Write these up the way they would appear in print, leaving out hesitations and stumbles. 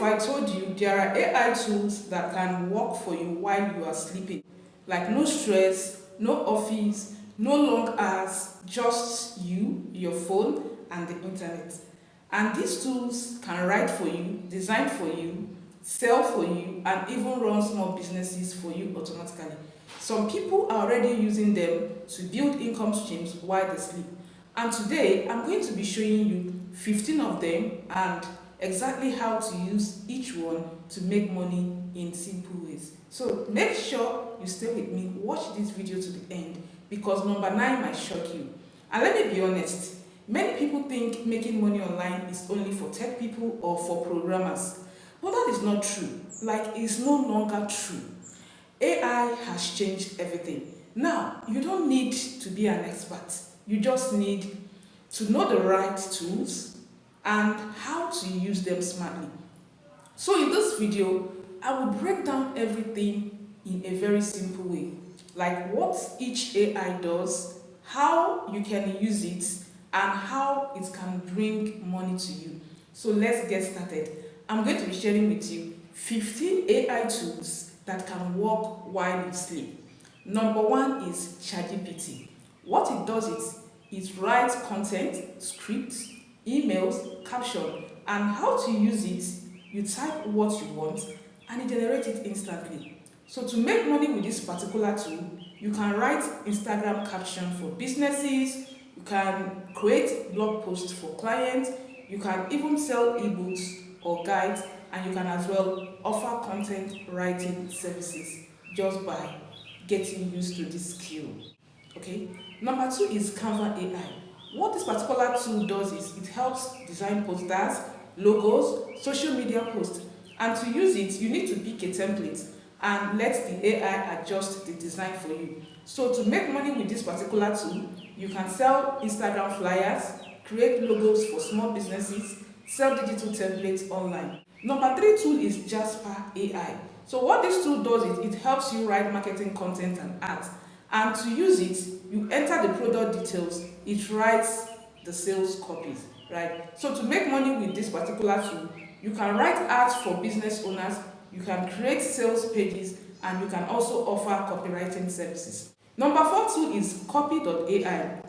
I told you there are AI tools that can work for you while you are sleeping? Like no stress, no office, no long hours, just you, your phone, and the internet. And these tools can write for you, design for you, sell for you, and even run small businesses for you automatically. Some people are already using them to build income streams while they sleep. And today, I'm going to be showing you 15 of them and exactly how to use each one to make money in simple ways. So make sure you stay with me, watch this video to the end, because number 9 might shock you. And let me be honest, many people think making money online is only for tech people or for programmers. But that is not true. Like, it's no longer true. AI has changed everything. Now, you don't need to be an expert. You just need to know the right tools and how to use them smartly. So in this video, I will break down everything in a very simple way. Like what each AI does, how you can use it, and how it can bring money to you. So let's get started. I'm going to be sharing with you 15 AI tools that can work while you sleep. Number 1 is ChatGPT. What it does is it writes content, scripts, emails, caption, and how to use it. You type what you want and it generates it instantly. So to make money with this particular tool, you can write Instagram caption for businesses, you can create blog posts for clients, you can even sell ebooks or guides, and you can as well offer content writing services just by getting used to this skill. Okay. Number 2 is Canva AI. What this particular tool does is it helps design posters, logos, social media posts, and to use it you need to pick a template and let the AI adjust the design for you. So to make money with this particular tool, you can sell Instagram flyers, create logos for small businesses, sell digital templates online. Number 3 tool is Jasper AI. So what this tool does is it helps you write marketing content and ads. And to use it, you enter the product details, it writes the sales copies, right? So to make money with this particular tool, you can write ads for business owners, you can create sales pages, and you can also offer copywriting services. Number 4 tool is Copy.ai.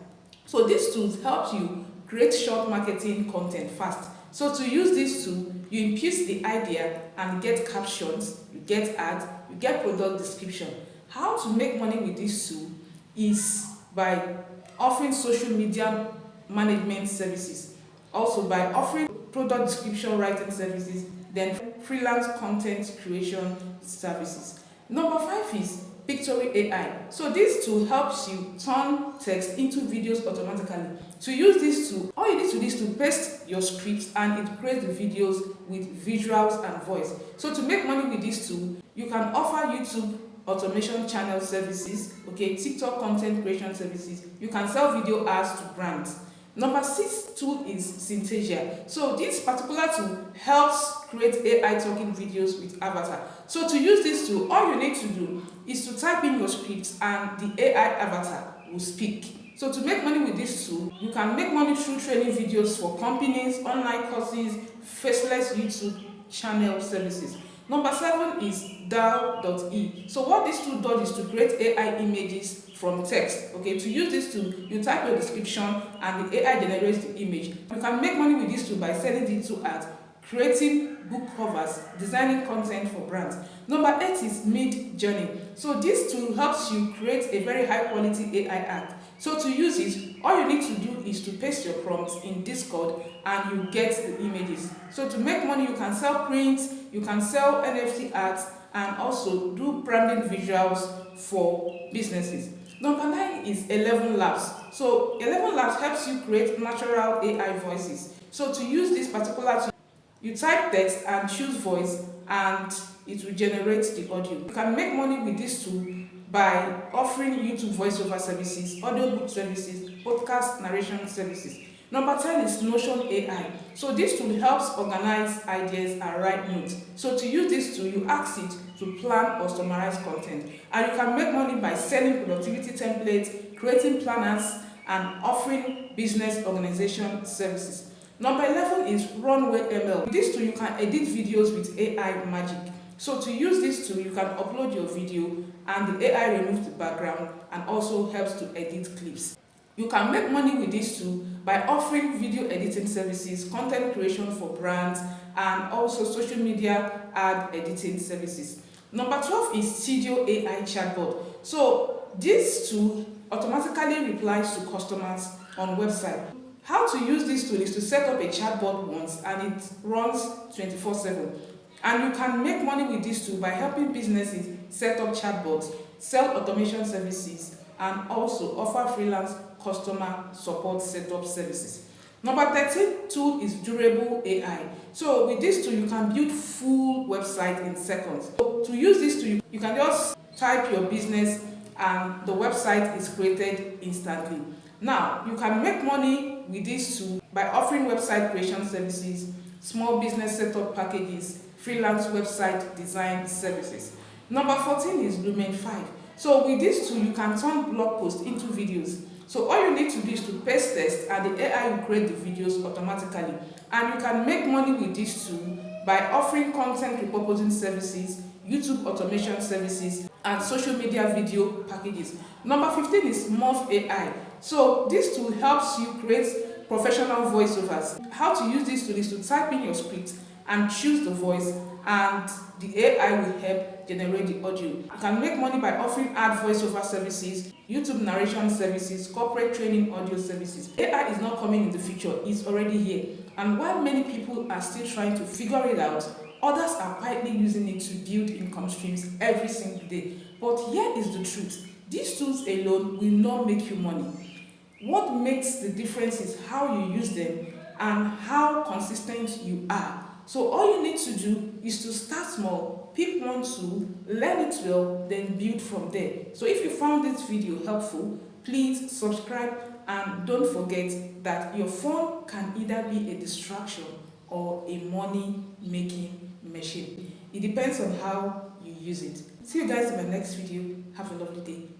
So this tool helps you create short marketing content fast. So to use this tool, you input the idea and get captions, you get ads, you get product description. How to make money with this tool is by offering social media management services, also by offering product description writing services, then freelance content creation services. Number 5 is Pictory AI. So this tool helps you turn text into videos automatically. To use this tool, all you need to do is to paste your scripts and it creates the videos with visuals and voice. So to make money with this tool, you can offer YouTube automation channel services, okay, TikTok content creation services. You can sell video ads to brands. Number 6 tool is Synthesia. So this particular tool helps create AI talking videos with avatar. So to use this tool, all you need to do is to type in your scripts and the AI avatar will speak. So to make money with this tool, you can make money through training videos for companies, online courses, faceless YouTube channel services. Number 7 is DAL.E. So what this tool does is to create AI images from text. Okay, to use this tool, you type your description and the AI generates the image. You can make money with this tool by selling digital ads, creating book covers, designing content for brands. Number 8 is Midjourney. So this tool helps you create a very high quality AI art. So to use it, all you need to do is to paste your prompts in Discord and you get the images. So to make money, you can sell prints, you can sell NFT arts, and also do branding visuals for businesses. Number 9 is 11 Labs. So 11 Labs helps you create natural AI voices. So to use this particular tool, you type text and choose voice and it will generate the audio. You can make money with this tool by offering YouTube voiceover services, audiobook services, podcast narration services. Number 10 is Notion AI. So this tool helps organize ideas and write notes. So to use this tool, you ask it to plan or summarize content. And you can make money by selling productivity templates, creating planners, and offering business organization services. Number 11 is Runway ML. With this tool, you can edit videos with AI magic. So to use this tool, you can upload your video and the AI removes the background and also helps to edit clips. You can make money with this tool by offering video editing services, content creation for brands, and also social media ad editing services. Number 12 is Studio AI Chatbot. So this tool automatically replies to customers on website. How to use this tool is to set up a chatbot once and it runs 24/7. And you can make money with this tool by helping businesses set up chatbots, sell automation services, and also offer freelance customer support setup services. Number 13 tool is Durable AI. So with this tool, you can build full website in seconds. So to use this tool, you can just type your business and the website is created instantly. Now, you can make money with this tool by offering website creation services, small business setup packages, freelance website design services. Number 14 is Lumen 5. So with this tool, you can turn blog posts into videos. So all you need to do is to paste text and the AI will create the videos automatically. And you can make money with this tool by offering content repurposing services, YouTube automation services, and social media video packages. Number 15 is Morph AI. So this tool helps you create professional voiceovers. How to use this tool is to type in your script and choose the voice, and the AI will help generate the audio. You can make money by offering ad voiceover services, YouTube narration services, corporate training audio services. AI is not coming in the future, it's already here. And while many people are still trying to figure it out, others are quietly using it to build income streams every single day. But here is the truth. These tools alone will not make you money. What makes the difference is how you use them and how consistent you are. So all you need to do is to start small, pick one tool, learn it well, then build from there. So if you found this video helpful, please subscribe and don't forget that your phone can either be a distraction or a money-making machine. It depends on how you use it. See you guys in my next video. Have a lovely day.